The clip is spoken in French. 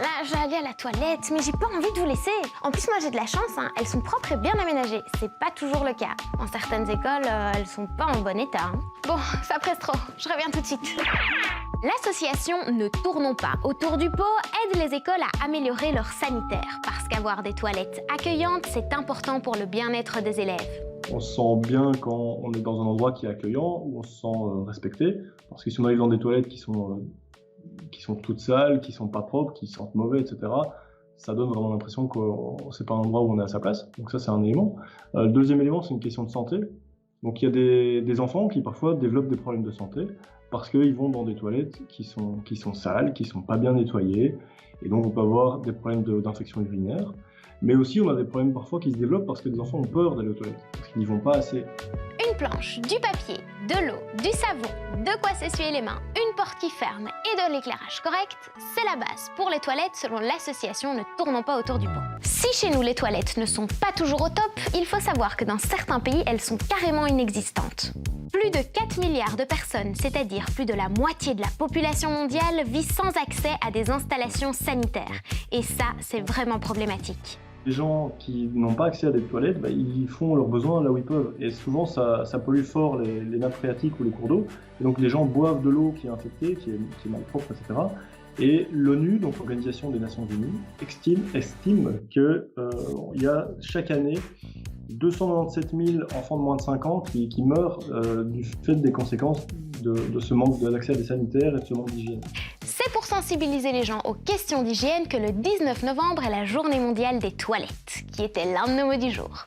là, je vais aller à la toilette, mais j'ai pas envie de vous laisser. En plus, moi j'ai de la chance, hein, elles sont propres et bien aménagées. C'est pas toujours le cas. Dans certaines écoles, elles sont pas en bon état. Hein. Bon, ça presse trop, je reviens tout de suite. L'association Ne Tournons pas autour du pot aide les écoles à améliorer leur sanitaire, parce qu'avoir des toilettes accueillantes, c'est important pour le bien-être des élèves. On se sent bien quand on est dans un endroit qui est accueillant, où on se sent respecté, parce que si on arrive dans des toilettes qui sont toutes sales, qui sont pas propres, qui sentent mauvais, etc., ça donne vraiment l'impression que c'est pas un endroit où on est à sa place. Donc ça, c'est un élément. Le deuxième élément, c'est une question de santé. Donc il y a des enfants qui parfois développent des problèmes de santé parce qu'ils vont dans des toilettes qui sont sales, qui sont pas bien nettoyées, et donc on peut avoir des problèmes d'infection urinaire. Mais aussi, on a des problèmes parfois qui se développent parce que les enfants ont peur d'aller aux toilettes, parce qu'ils n'y vont pas assez. Une planche, du papier, de l'eau, du savon, de quoi s'essuyer les mains, une porte qui ferme et de l'éclairage correct, c'est la base pour les toilettes selon l'association Ne Tournons pas autour du pot. Si chez nous les toilettes ne sont pas toujours au top, il faut savoir que dans certains pays, elles sont carrément inexistantes. Plus de 4 milliards de personnes, c'est-à-dire plus de la moitié de la population mondiale, vit sans accès à des installations sanitaires. Et ça, c'est vraiment problématique. Les gens qui n'ont pas accès à des toilettes, ils font leurs besoins là où ils peuvent. Et souvent, ça pollue fort les nappes phréatiques ou les cours d'eau. Et donc les gens boivent de l'eau qui est infectée, qui est malpropre, etc. Et l'ONU, donc l'Organisation des Nations Unies, estime qu'il y a chaque année 297 000 enfants de moins de 5 ans qui meurent du fait des conséquences de ce manque d'accès à des sanitaires et de ce manque d'hygiène. C'est pour sensibiliser les gens aux questions d'hygiène que le 19 novembre est la Journée mondiale des toilettes, qui était l'un de nos mots du jour.